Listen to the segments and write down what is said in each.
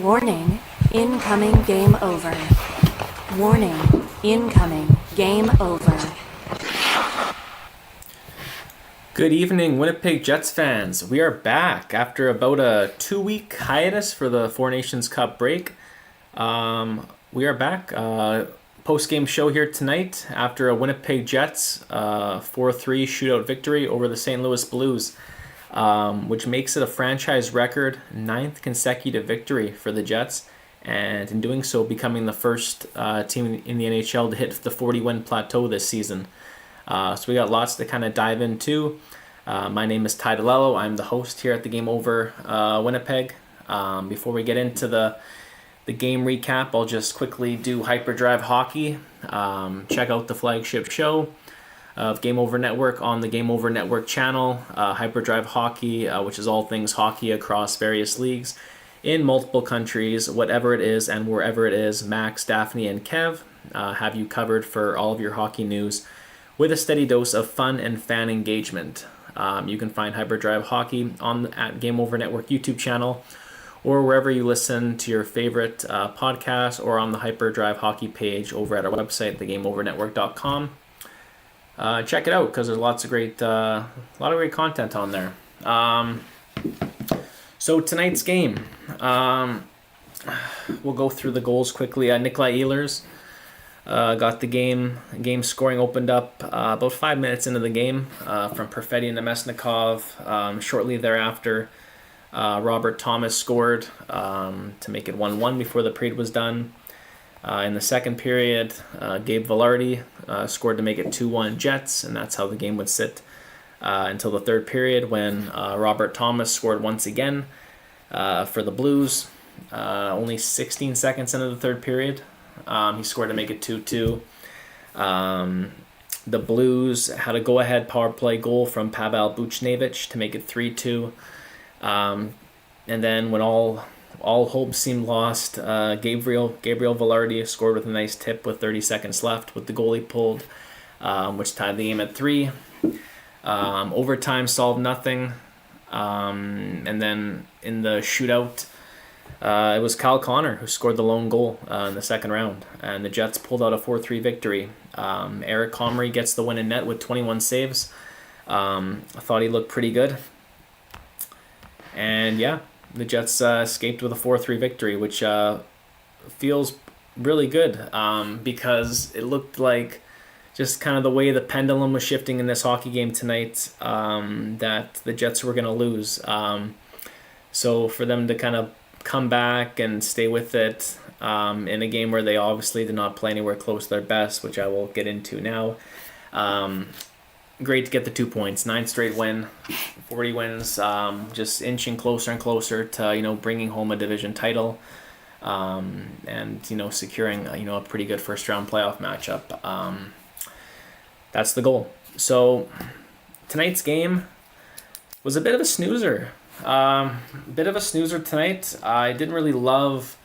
Warning, incoming game over. Warning, incoming game over. Good evening, Winnipeg Jets fans. We are back after about a 2-week hiatus for the Four Nations Cup break. We are back. Post-game show here tonight after a Winnipeg Jets 4-3 shootout victory over the St. Louis Blues, which makes it a franchise record 9th consecutive victory for the Jets, and in doing so becoming the first team in the NHL to hit the 40-win plateau this season. So we got lots to kind of dive into. My name is Ty Dilello. I'm the host here at the Game Over Winnipeg. Before we get into the game recap, I'll just quickly do Hyperdrive Hockey. Check out the flagship show of Game Over Network on the Game Over Network channel. Hyperdrive Hockey, which is all things hockey across various leagues in multiple countries, whatever it is and wherever it is. Max, Daphne, and Kev have you covered for all of your hockey news with a steady dose of fun and fan engagement. You can find Hyperdrive Hockey at Game Over Network YouTube channel, or wherever you listen to your favorite podcast, or on the Hyperdrive Hockey page over at our website, thegameovernetwork.com. Check it out because there's lots of great content on there. So tonight's game, we'll go through the goals quickly. Nikolai Ehlers got the game scoring opened up about 5 minutes into the game from Perfetti and Nemesnikov. Shortly thereafter, Robert Thomas scored to make it 1-1 before the period was done. In the second period, Gabe Vilardi scored to make it 2-1 Jets, and that's how the game would sit until the third period when Robert Thomas scored once again for the Blues. Only 16 seconds into the third period, he scored to make it 2-2. The Blues had a go-ahead power play goal from Pavel Buchnevich to make it 3-2. And then when all hope seemed lost, Gabriel Vilardi scored with a nice tip with 30 seconds left with the goalie pulled, which tied the game at 3. Overtime solved nothing. And then in the shootout, it was Kyle Connor who scored the lone goal in the second round, and the Jets pulled out a 4-3 victory. Eric Comrie gets the win in net with 21 saves. I thought he looked pretty good. And yeah, the Jets escaped with a 4-3 victory, which feels really good because it looked like just kind of the way the pendulum was shifting in this hockey game tonight, that the Jets were going to lose. So for them to kind of come back and stay with it in a game where they obviously did not play anywhere close to their best, which I will get into now. Great to get the 2 points, 9 straight win, 40 wins, just inching closer and closer to, bringing home a division title, and, securing, a pretty good first round playoff matchup. That's the goal. So tonight's game was a bit of a snoozer. Tonight. I didn't really love.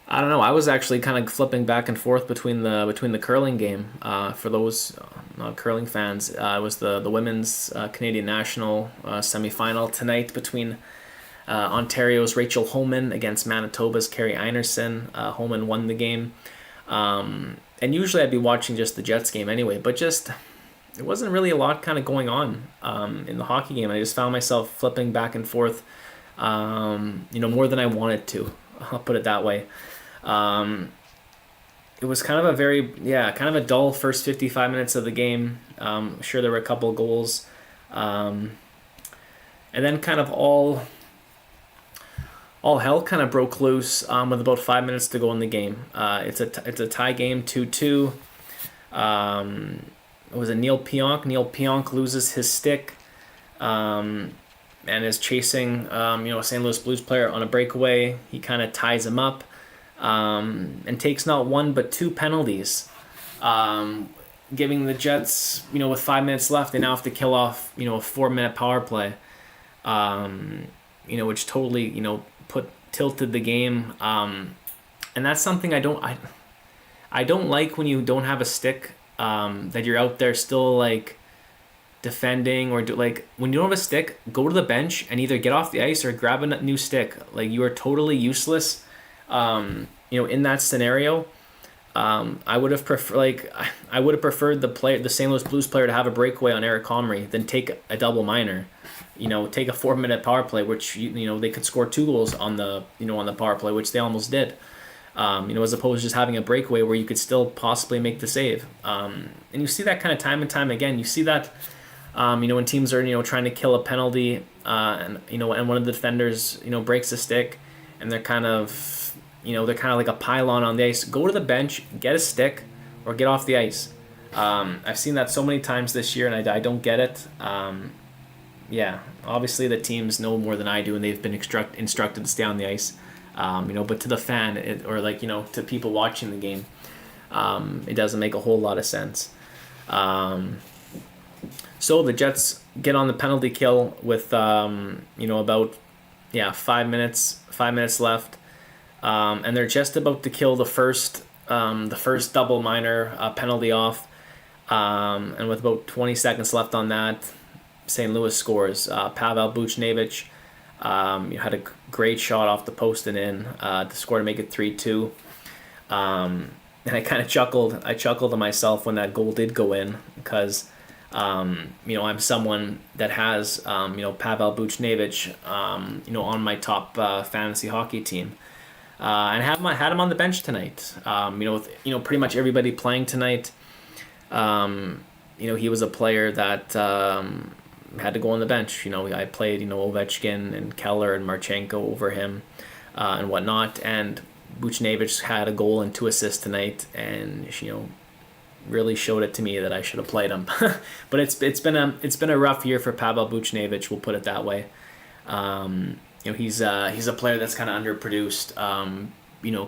I don't know. I was actually kind of flipping back and forth between the curling game. For those not curling fans, it was the women's Canadian national semifinal tonight between Ontario's Rachel Homan against Manitoba's Carrie Einerson. Homan won the game, and usually I'd be watching just the Jets game anyway, but just there wasn't really a lot kind of going on in the hockey game. I just found myself flipping back and forth, more than I wanted to. I'll put it that way. It was kind of a dull first 55 minutes of the game. Sure, there were a couple of goals. And then kind of all hell kind of broke loose with about 5 minutes to go in the game. It's a tie game, 2-2. It was a Neil Pionk. Neil Pionk loses his stick and is chasing a St. Louis Blues player on a breakaway. He kind of ties him up and takes not one but 2 penalties, giving the Jets, with 5 minutes left, they now have to kill off, a 4-minute power play, which totally, tilted the game. And that's something I don't like when you don't have a stick, that you're out there still like defending, or when you don't have a stick, go to the bench and either get off the ice or grab a new stick. Like, you are totally useless, in that scenario. I would have preferred the St. Louis Blues player to have a breakaway on Eric Comrie than take a double minor. Take a 4-minute power play, which they could score 2 goals on the power play, which they almost did. As opposed to just having a breakaway where you could still possibly make the save. And you see that kind of time and time again. You see that, when teams are trying to kill a penalty, and one of the defenders breaks a stick, and they're kind of like a pylon on the ice. Go to the bench, get a stick, or get off the ice. I've seen that so many times this year, and I don't get it. Obviously the teams know more than I do, and they've been instructed to stay on the ice. But to the fan, to people watching the game, it doesn't make a whole lot of sense. So the Jets get on the penalty kill with about 5 minutes left. And they're just about to kill the first double minor penalty off. And with about 20 seconds left on that, St. Louis scores. Pavel Buchnevich had a great shot off the post and in to score to make it 3-2. And I kind of chuckled. I chuckled to myself when that goal did go in, because I'm someone that has Pavel Buchnevich on my top fantasy hockey team. And had him on the bench tonight. With pretty much everybody playing tonight. He was a player that had to go on the bench. I played Ovechkin and Keller and Marchenko over him, and whatnot. And Buchnevich had a goal and 2 assists tonight, and really showed it to me that I should have played him. But it's been a rough year for Pavel Buchnevich. We'll put it that way. He's a player that's kind of underproduced,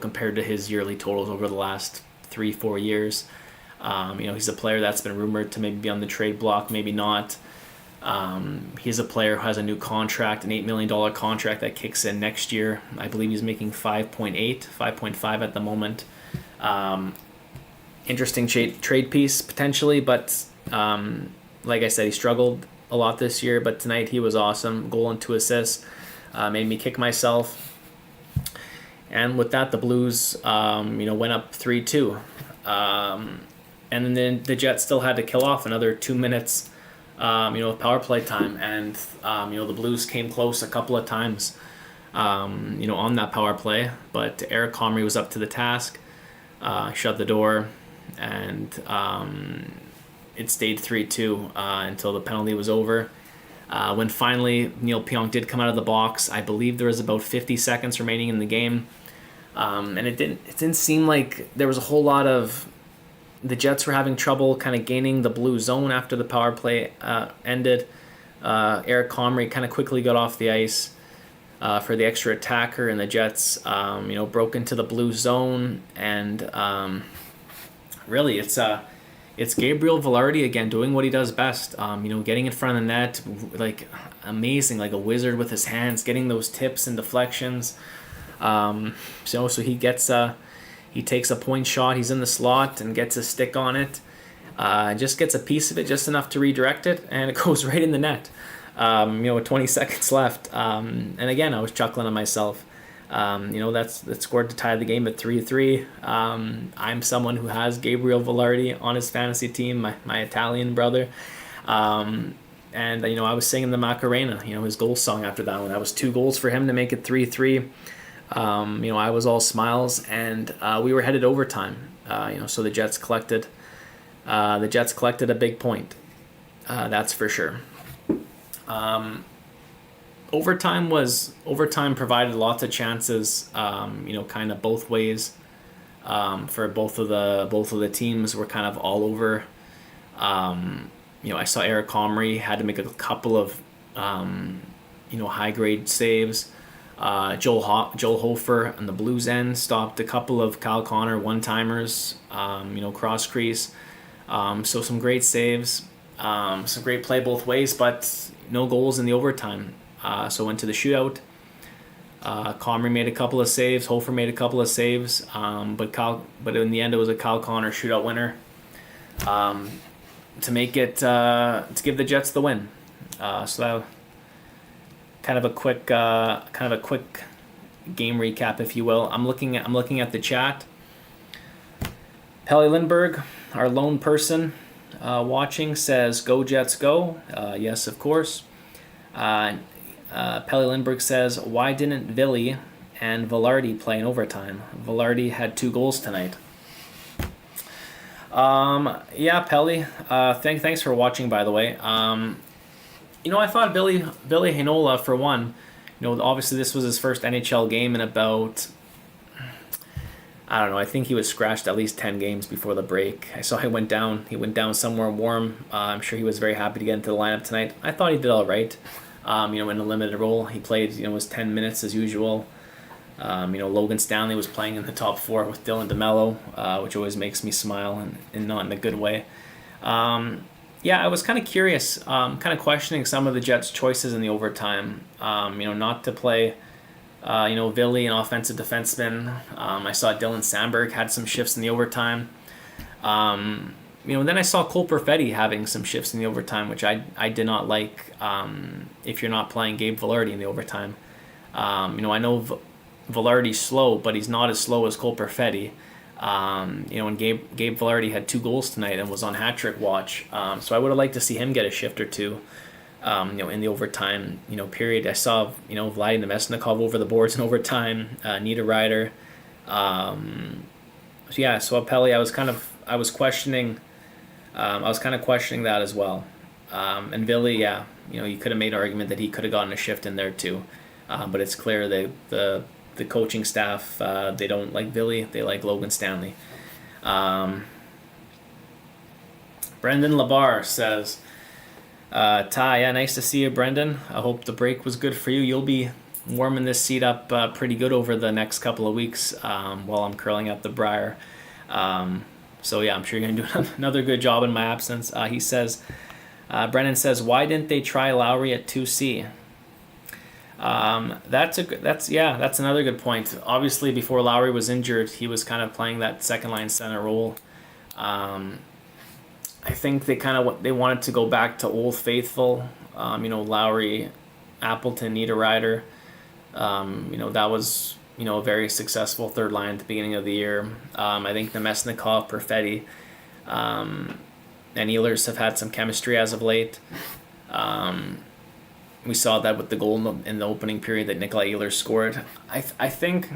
compared to his yearly totals over the last 3-4 years. He's a player that's been rumored to maybe be on the trade block, maybe not. He's a player who has a new contract, an $8 million contract that kicks in next year. I believe he's making 5.5 at the moment. Interesting trade piece potentially, but like I said, he struggled a lot this year, but tonight he was awesome. Goal and 2 assists. Made me kick myself. And with that, the Blues, went up 3-2. And then the Jets still had to kill off another 2 minutes, of power play time. And, the Blues came close a couple of times, on that power play. But Eric Comrie was up to the task, shut the door, and it stayed 3-2 until the penalty was over. When finally Neil Pionk did come out of the box, I believe there was about 50 seconds remaining in the game, and it didn't seem like there was a whole lot of. The Jets were having trouble kind of gaining the blue zone after the power play ended. Eric Comrie kind of quickly got off the ice for the extra attacker, and the Jets broke into the blue zone, and really it's Gabriel Velarde again doing what he does best. Getting in front of the net, like amazing, like a wizard with his hands, getting those tips and deflections. So he takes a point shot. He's in the slot and gets a stick on it. Just gets a piece of it, just enough to redirect it, and it goes right in the net. With 20 seconds left. And again, I was chuckling to myself. That scored to tie the game at 3-3. I'm someone who has Gabriel Velarde on his fantasy team, my Italian brother. And I was singing the Macarena, his goal song after that one. That was 2 goals for him to make it 3-3. I was all smiles, and we were headed overtime. So the Jets collected a big point. That's for sure. Overtime provided lots of chances, kind of both ways. For both of the teams were kind of all over. I saw Eric Comrie had to make a couple of high grade saves. Joel Hofer on the Blues end stopped a couple of Kyle Connor one-timers, cross crease. So some great saves, some great play both ways, but no goals in the overtime. So went to the shootout. Comrie made a couple of saves. Hofer made a couple of saves. But in the end, it was a Kyle Connor shootout winner. to make it to give the Jets the win. So that kind of a quick game recap, if you will. I'm looking at the chat. Pelly Lindbergh, our lone person watching, says, "Go Jets, go!" Yes, of course. Pelly Lindbergh says, "Why didn't Villy and Velarde play in overtime? Velarde had 2 goals tonight." Yeah, Pelly. Thanks for watching, by the way. I thought Billy Heinola, for one, obviously this was his first NHL game in about, I don't know, I think he was scratched at least 10 games before the break. I saw he went down somewhere warm. I'm sure he was very happy to get into the lineup tonight. I thought he did all right. In a limited role, he played, was 10 minutes as usual. Logan Stanley was playing in the top 4 with Dylan DeMello, which always makes me smile and not in a good way. Yeah, I was kind of curious, kind of questioning some of the Jets' choices in the overtime. Not to play, Villy, an offensive defenseman. I saw Dylan Sandberg had some shifts in the overtime. Then I saw Cole Perfetti having some shifts in the overtime, which I did not like. If you're not playing Gabe Vilardi in the overtime, I know Vilardi's slow, but he's not as slow as Cole Perfetti. And Gabe Vilardi had 2 goals tonight and was on hat trick watch. So I would have liked to see him get a shift or two. In the overtime, period. I saw, Vladimir Nemesnikov over the boards in overtime. Niederreiter. So Pelly, I was questioning. I was kind of questioning that as well. And Billy, yeah, you could have made an argument that he could have gotten a shift in there too. But it's clear that the coaching staff, they don't like Billy, they like Logan Stanley. Brendan Labarre says, Ty, yeah, nice to see you, Brendan. I hope the break was good for you. You'll be warming this seat up pretty good over the next couple of weeks while I'm curling up the briar. So yeah, I'm sure you're going to do another good job in my absence. He says, Brendan says, why didn't they try Lowry at 2C? That's another good point. Obviously, before Lowry was injured, he was kind of playing that second line center role. I think they wanted to go back to Old Faithful. Lowry, Appleton, Niederreiter. That was a very successful third line at the beginning of the year. I think Nemesnikov, Perfetti, and Ehlers have had some chemistry as of late. We saw that with the goal in the opening period that Nikolai Ehlers scored. I think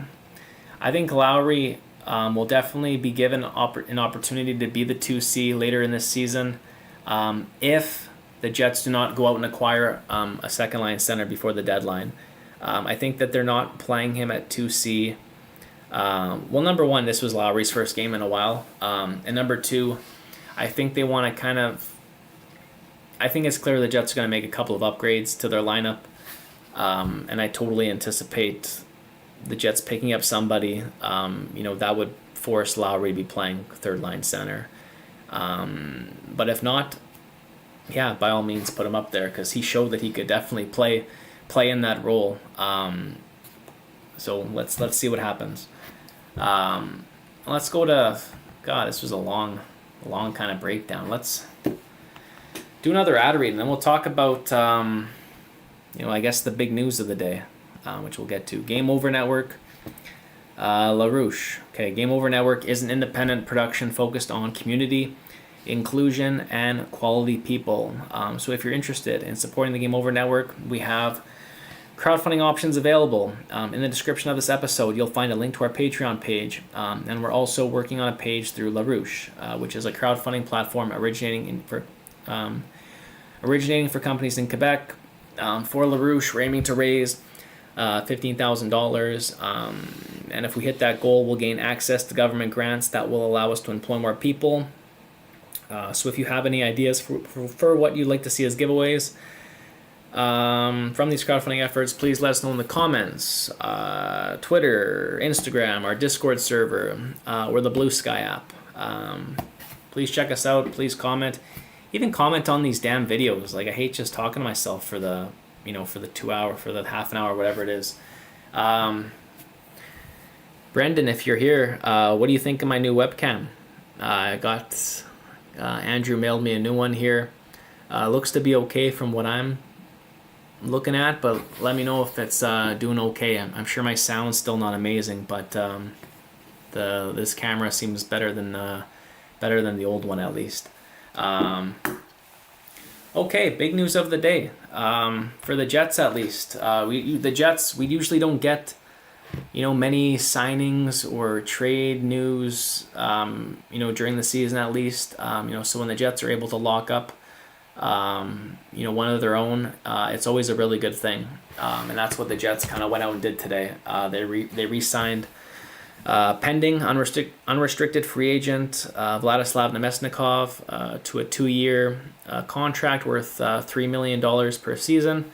Lowry will definitely be given an opportunity to be the 2C later in this season if the Jets do not go out and acquire a second line center before the deadline. I think that they're not playing him at 2C. Number one, this was Lowry's first game in a while. And number two, I think they want to I think it's clear the Jets are going to make a couple of upgrades to their lineup. And I totally anticipate the Jets picking up somebody, that would force Lowry to be playing third line center. But if not, yeah, by all means put him up there because he showed that he could definitely play in that role. So let's see what happens. Let's go to, God, this was a long kind of breakdown. Let's do another ad read and then we'll talk about, I guess the big news of the day. Which we'll get to. Game Over Network, LaRouche. Okay, Game Over Network is an independent production focused on community, inclusion, and quality people. So if you're interested in supporting the Game Over Network, we have crowdfunding options available. In the description of this episode, you'll find a link to our Patreon page. And we're also working on a page through LaRouche, which is a crowdfunding platform originating for companies in Quebec. For LaRouche, we're aiming to raise $15,000, and if we hit that goal, we'll gain access to government grants that will allow us to employ more people. So if you have any ideas for what you'd like to see as giveaways from these crowdfunding efforts, please let us know in the comments, Twitter, Instagram, our Discord server, or the Blue Sky app. Please check us out. Please comment. Even comment on these damn videos. Like, I hate just talking to myself for the 2 hour, for the half an hour, whatever it is. Brendan, if you're here, what do you think of my new webcam? I got Andrew mailed me a new one here. Looks to be okay from what I'm looking at, but let me know if it's doing okay. I'm sure my sound's still not amazing, but this camera seems better than the old one at least. Okay, big news of the day for the Jets at least. The Jets, we usually don't get many signings or trade news during the season at least. So when the Jets are able to lock up one of their own, it's always a really good thing. And that's what the Jets kind of went out and did today. They re-signed pending unrestricted free agent Vladislav Nemesnikov to a 2-year contract worth $3 million per season.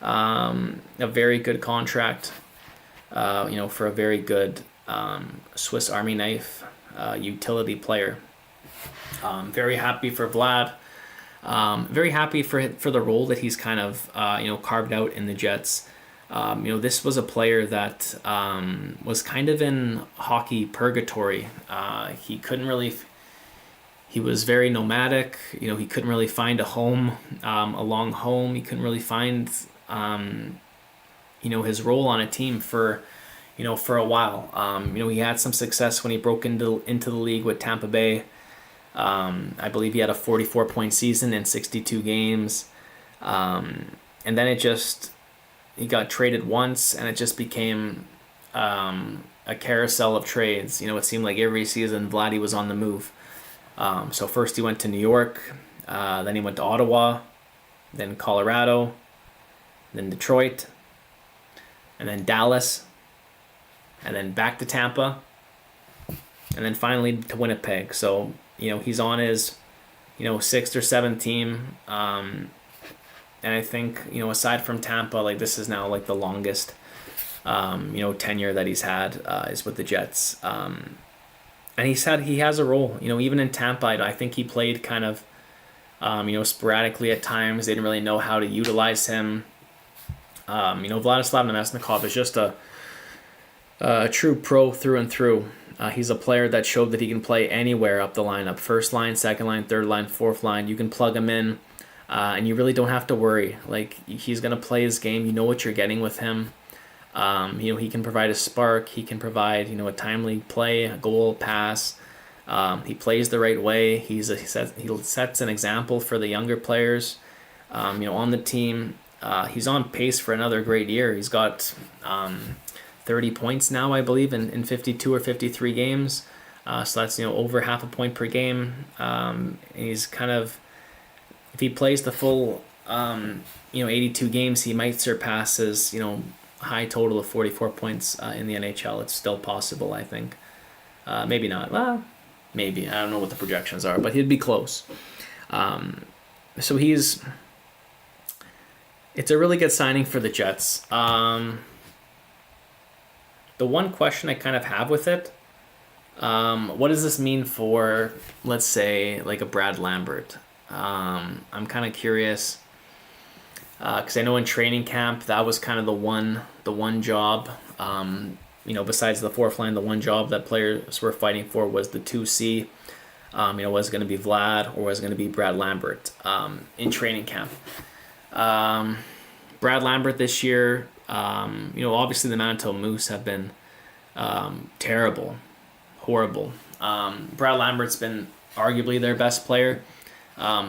A very good contract, for a very good Swiss Army knife utility player. Very happy for Vlad. Very happy for the role that he's kind of carved out in the Jets. This was a player that was kind of in hockey purgatory. He was very nomadic. He couldn't really find a home, a long home. He couldn't really find his role on a team for a while. He had some success when he broke into the league with Tampa Bay. I believe he had a 44-point season in 62 games. And then he got traded once, and it just became a carousel of trades. It seemed like every season Vladdy was on the move. So first he went to New York, then he went to Ottawa, then Colorado, then Detroit, and then Dallas, and then back to Tampa, and then finally to Winnipeg. So he's on his 6th or 7th team, and I think aside from Tampa, this is now the longest tenure that he's had is with the Jets, and he has a role. Even in Tampa, I think he played kind of sporadically at times. They didn't really know how to utilize him. Vladislav Nemesnikov is just a true pro through and through. He's a player that showed that he can play anywhere up the lineup. First line, second line, third line, fourth line. You can plug him in, and you really don't have to worry. He's going to play his game. You know what you're getting with him. He can provide a spark. He can provide, a timely play, a goal, pass. He plays the right way. He sets an example for the younger players, on the team. He's on pace for another great year. He's got 30 points now, I believe, in 52 or 53 games. So that's, over half a point per game. He's kind of, if he plays the full, 82 games, he might surpass his, high total of 44 points in the NHL. It's still possible, I think. Maybe not. Well, maybe. I don't know what the projections are, but he'd be close. So it's a really good signing for the Jets. The one question I kind of have with it, what does this mean for, let's say, a Brad Lambert? I'm kind of curious, because I know in training camp that was kind of the one job. Besides the fourth line, the one job that players were fighting for was the 2C. Was it going to be Vlad or was it going to be Brad Lambert in training camp? Brad Lambert this year, obviously the Manitoba Moose have been terrible, horrible. Brad Lambert's been arguably their best player,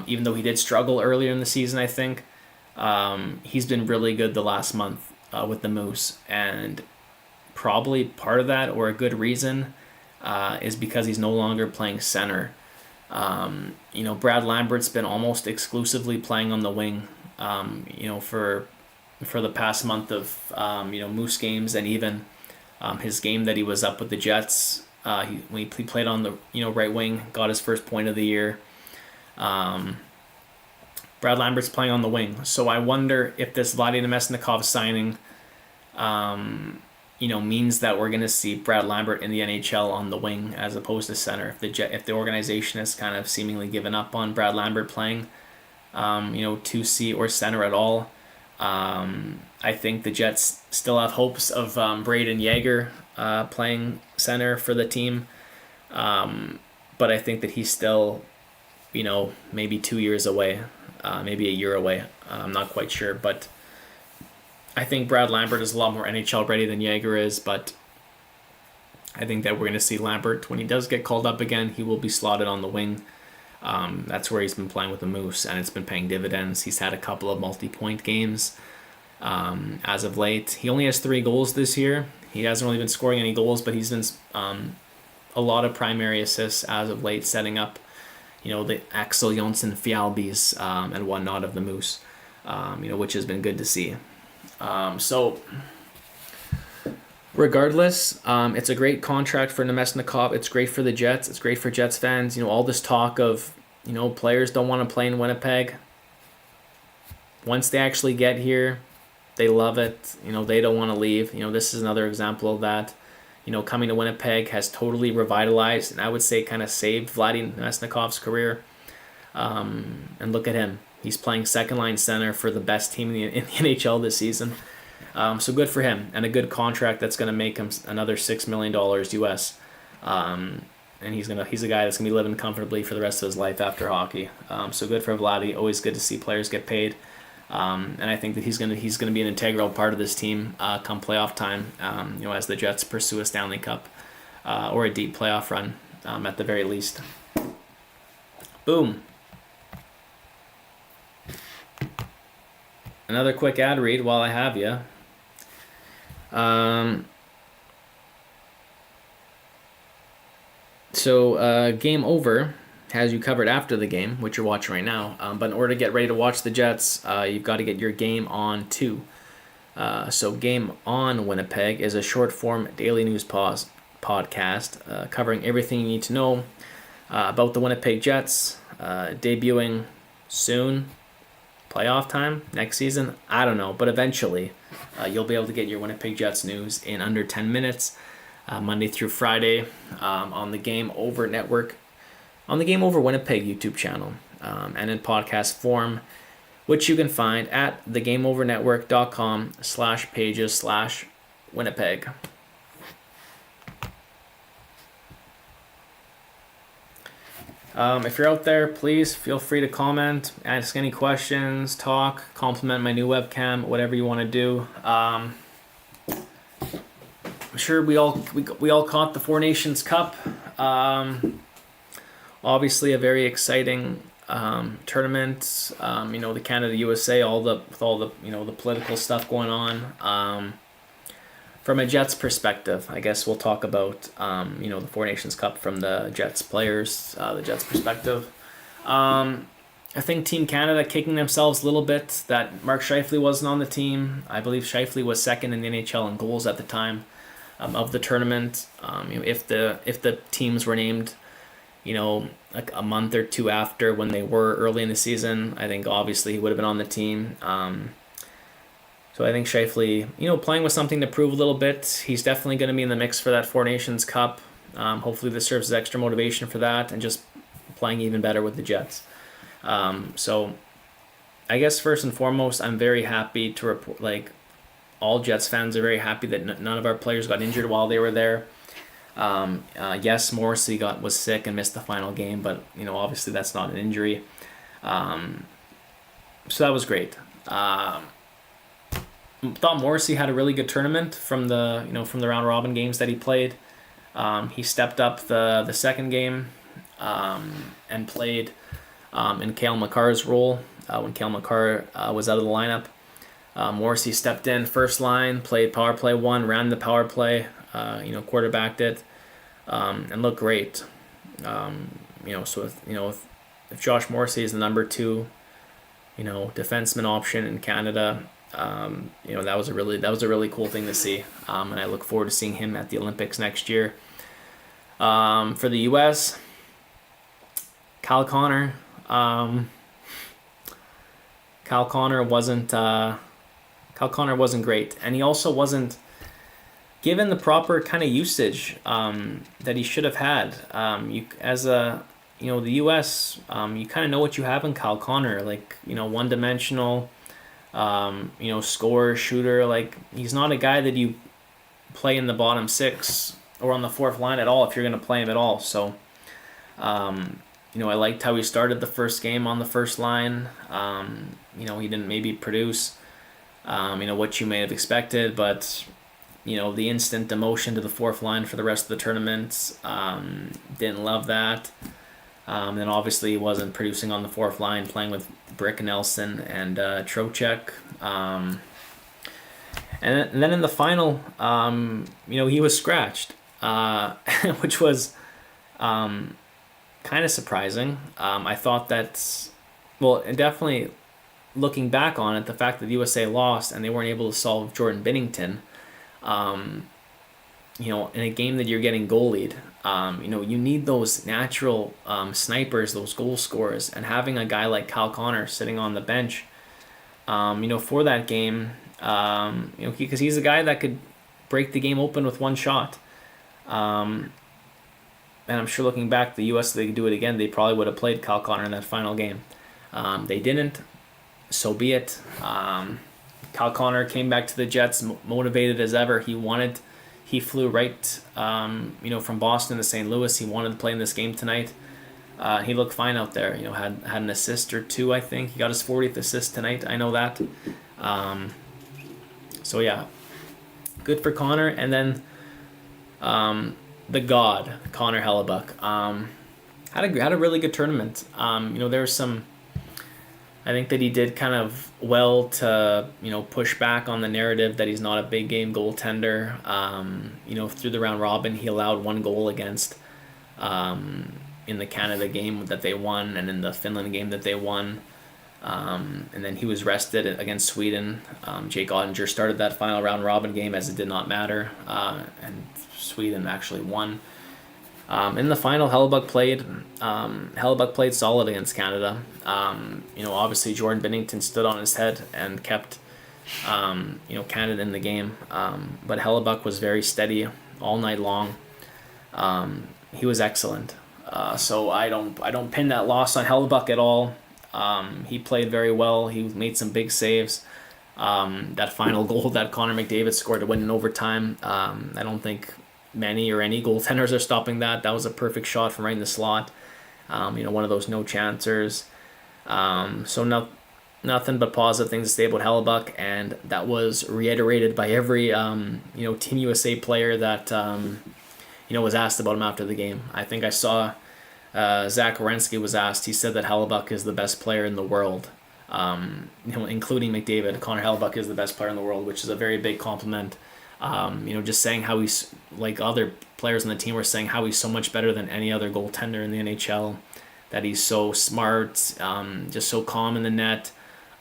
even though he did struggle earlier in the season, I think. He's been really good the last month with the Moose, and probably part of that, or a good reason, is because he's no longer playing center. Brad Lambert's been almost exclusively playing on the wing, for the past month of Moose games, and even his game that he was up with the Jets. When he played on the right wing, got his first point of the year. Brad Lambert's playing on the wing, so I wonder if this Vladdy Nemesnikov signing, means that we're going to see Brad Lambert in the NHL on the wing as opposed to center. If the organization has kind of seemingly given up on Brad Lambert playing, 2C or center at all. I think the Jets still have hopes of Braden Yeager playing center for the team, but I think that he's still maybe 2 years away, maybe a year away. I'm not quite sure, but I think Brad Lambert is a lot more NHL ready than Yager is, but I think that we're going to see Lambert, when he does get called up again, he will be slotted on the wing. That's where he's been playing with the Moose, and it's been paying dividends. He's had a couple of multi-point games as of late. He only has 3 goals this year. He hasn't really been scoring any goals, but he's been a lot of primary assists as of late, setting up, the Axel Jonsson Fjallbys and whatnot of the Moose, which has been good to see. So regardless, it's a great contract for Nemesnikov. It's great for the Jets. It's great for Jets fans. All this talk of, players don't want to play in Winnipeg. Once they actually get here, they love it. They don't want to leave. This is another example of that. Coming to Winnipeg has totally revitalized, and I would say kind of saved Vladimir Nemesnikov's career. And look at him. He's playing second-line center for the best team in the NHL this season. So good for him, and a good contract that's going to make him another $6 million US. And he's a guy that's going to be living comfortably for the rest of his life after hockey. So good for Vladdy. Always good to see players get paid. And I think that he's going to be an integral part of this team come playoff time. As the Jets pursue a Stanley Cup or a deep playoff run at the very least. Boom. Another quick ad read while I have you. So Game Over has you covered after the game, which you're watching right now. But in order to get ready to watch the Jets, you've got to get your Game On too. So Game On Winnipeg is a short-form daily news podcast covering everything you need to know about the Winnipeg Jets, debuting soon. Playoff time next season, I don't know, but eventually you'll be able to get your Winnipeg Jets news in under 10 minutes, Monday through Friday, on the Game Over Network, on the Game Over Winnipeg YouTube channel, and in podcast form, which you can find at thegameovernetwork.com/pages/Winnipeg. If you're out there, please feel free to comment, ask any questions, talk, compliment my new webcam, whatever you want to do. I'm sure we all caught the Four Nations Cup. Obviously, a very exciting tournament. The Canada USA, with all the political stuff going on. From a Jets perspective, I guess we'll talk about, the Four Nations Cup from the Jets players, the Jets perspective. I think Team Canada kicking themselves a little bit that Mark Scheifele wasn't on the team. I believe Scheifele was second in the NHL in goals at the time of the tournament. If the teams were named, like a month or two after when they were early in the season, I think obviously he would have been on the team. So I think Scheifele, playing with something to prove a little bit. He's definitely going to be in the mix for that Four Nations Cup. Hopefully this serves as extra motivation for that and just playing even better with the Jets. So I guess first and foremost, I'm very happy to report, all Jets fans are very happy that none of our players got injured while they were there. Yes, Morrissey was sick and missed the final game, but, obviously that's not an injury. So that was great. Thought Morrissey had a really good tournament from the round robin games that he played. He stepped up the second game and played in Cale Makar's role when Cale Makar was out of the lineup. Morrissey stepped in first line, played power play 1, ran the power play, quarterbacked it, and looked great. So if Josh Morrissey is the number 2, defenseman option in Canada. That was a really cool thing to see, and I look forward to seeing him at the Olympics next year. For the U.S., Kyle Connor wasn't great, and he also wasn't given the proper kind of usage that he should have had. The U.S., you kind of know what you have in Kyle Connor, one-dimensional. Scorer, shooter. He's not a guy that you play in the bottom 6 or on the 4th line at all if you're going to play him at all. So I liked how he started the first game on the first line. He didn't maybe produce, what you may have expected, but the instant demotion to the fourth line for the rest of the tournament, didn't love that. Then obviously he wasn't producing on the fourth line, playing with Brick Nelson and Trocheck. And then in the final, he was scratched, which was kind of surprising. I thought that, and definitely looking back on it, the fact that the USA lost and they weren't able to solve Jordan Binnington, in a game that you're getting goalied, you need those natural snipers, those goal scorers, and having a guy like Kyle Connor sitting on the bench, for that game, because he's a guy that could break the game open with one shot. And I'm sure looking back, the US, if they could do it again, they probably would have played Kyle Connor in that final game. They didn't, so be it. Kyle Connor came back to the Jets motivated as ever. He flew right, from Boston to St. Louis. He wanted to play in this game tonight. He looked fine out there. Had an assist or two, I think. He got his 40th assist tonight. I know that. So yeah, good for Connor. And then the God, Connor Hellebuyck, had a really good tournament. There's some. I think that he did kind of well to, push back on the narrative that he's not a big game goaltender. Through the round robin, he allowed one goal against in the Canada game that they won and in the Finland game that they won. And then he was rested against Sweden. Jake Ottinger started that final round robin game as it did not matter. And Sweden actually won. In the final, Hellebuyck played solid against Canada. Obviously Jordan Binnington stood on his head and kept, Canada in the game. But Hellebuyck was very steady all night long. He was excellent. So I don't pin that loss on Hellebuyck at all. He played very well. He made some big saves. That final goal that Connor McDavid scored to win in overtime, I don't think many or any goaltenders are stopping that. That was a perfect shot from right in the slot. One of those no chancers. So nothing but positive things to say about Hellebuyck, and that was reiterated by every Team USA player that was asked about him after the game. I think I saw Zach Werenski was asked. He said that Hellebuyck is the best player in the world, including McDavid. Connor Hellebuyck is the best player in the world, which is a very big compliment. Just saying how he's, like other players on the team were saying, how he's so much better than any other goaltender in the NHL, that he's so smart, just so calm in the net,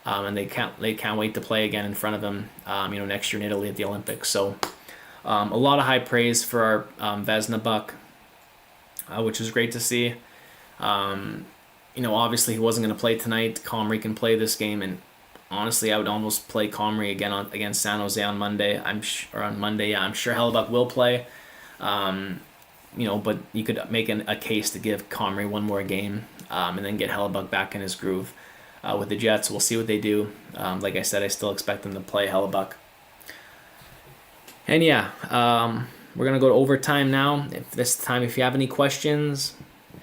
and they can't wait to play again in front of him, next year in Italy at the Olympics. So a lot of high praise for our Vezina Buck, which was great to see. Obviously he wasn't going to play tonight. Comrie can play this game, and honestly, I would almost play Comrie again against San Jose on Monday. I'm sure Hellebuyck will play. But you could make a case to give Comrie one more game, and then get Hellebuyck back in his groove with the Jets. We'll see what they do. Like I said, I still expect them to play Hellebuyck. And yeah, we're gonna go to overtime now. If you have any questions,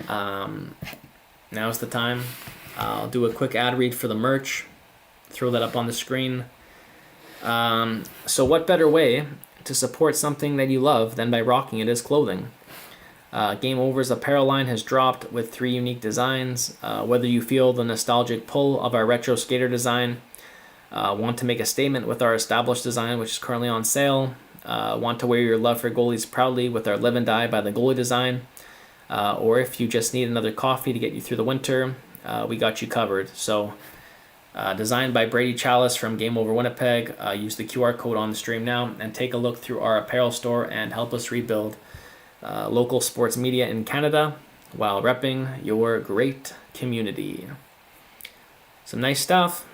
now's the time. I'll do a quick ad read for the merch. Throw that up on the screen. So what better way to support something that you love than by rocking it as clothing? Game Over's apparel line has dropped with 3 unique designs. Whether you feel the nostalgic pull of our retro skater design, want to make a statement with our established design, which is currently on sale, want to wear your love for goalies proudly with our Live and Die by the Goalie design, or if you just need another coffee to get you through the winter, we got you covered. So designed by Brady Chalice from Game Over Winnipeg. Use the QR code on the stream now and take a look through our apparel store and help us rebuild local sports media in Canada while repping your great community. Some nice stuff.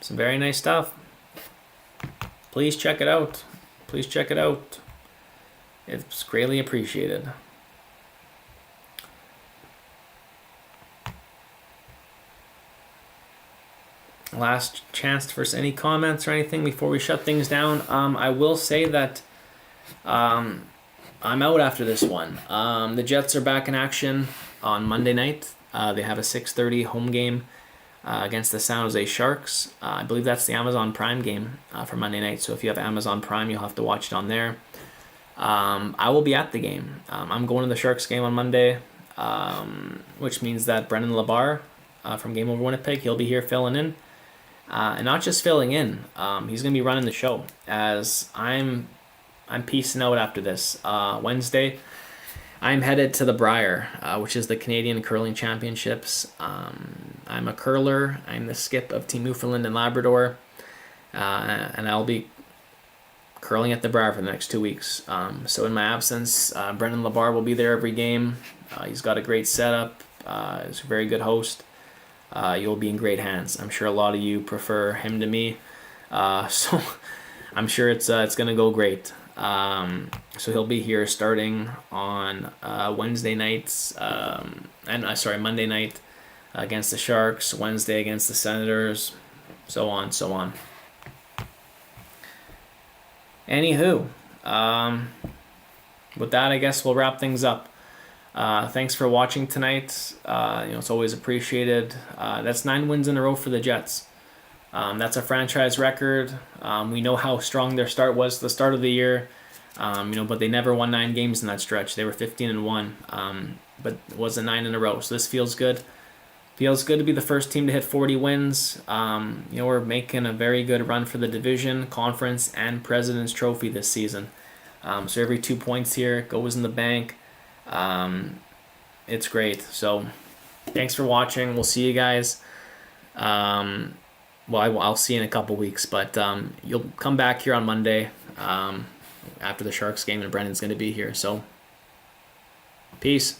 Some very nice stuff. Please check it out. It's greatly appreciated. Last chance for any comments or anything before we shut things down. I will say that I'm out after this one. The Jets are back in action on Monday night They have a 6:30 home game against the San Jose Sharks. I believe that's the Amazon Prime game for Monday night. So if you have Amazon Prime, you'll have to watch it on there. I will be at the game. I'm going to the Sharks game on Monday, which means that Brendan Labarre from Game Over Winnipeg, he'll be here filling in. And not just filling in, he's going to be running the show, as I'm peacing out after this. Wednesday, I'm headed to the Briar, which is the Canadian Curling Championships. I'm a curler. I'm the skip of Team Newfoundland and Labrador, and I'll be curling at the Briar for the next 2 weeks. So in my absence, Brendan Labarre will be there every game. He's got a great setup. He's a very good host. You'll be in great hands. I'm sure a lot of you prefer him to me, so I'm sure it's gonna go great. So he'll be here starting on Monday night against the Sharks, Wednesday against the Senators, so on. Anywho, with that, I guess we'll wrap things up. Thanks for watching tonight. It's always appreciated. That's 9 wins in a row for the Jets. That's a franchise record. We know how strong their start was at the start of the year, but they never won 9 games in that stretch. They were 15-1, but it wasn't 9 in a row. So this feels good. Feels good to be the first team to hit 40 wins. We're making a very good run for the division, conference, and President's Trophy this season. So every 2 points here goes in the bank. It's great. So thanks for watching. We'll see you guys. I'll see you in a couple weeks, but you'll come back here on Monday after the Sharks game, and Brendan's going to be here. So peace.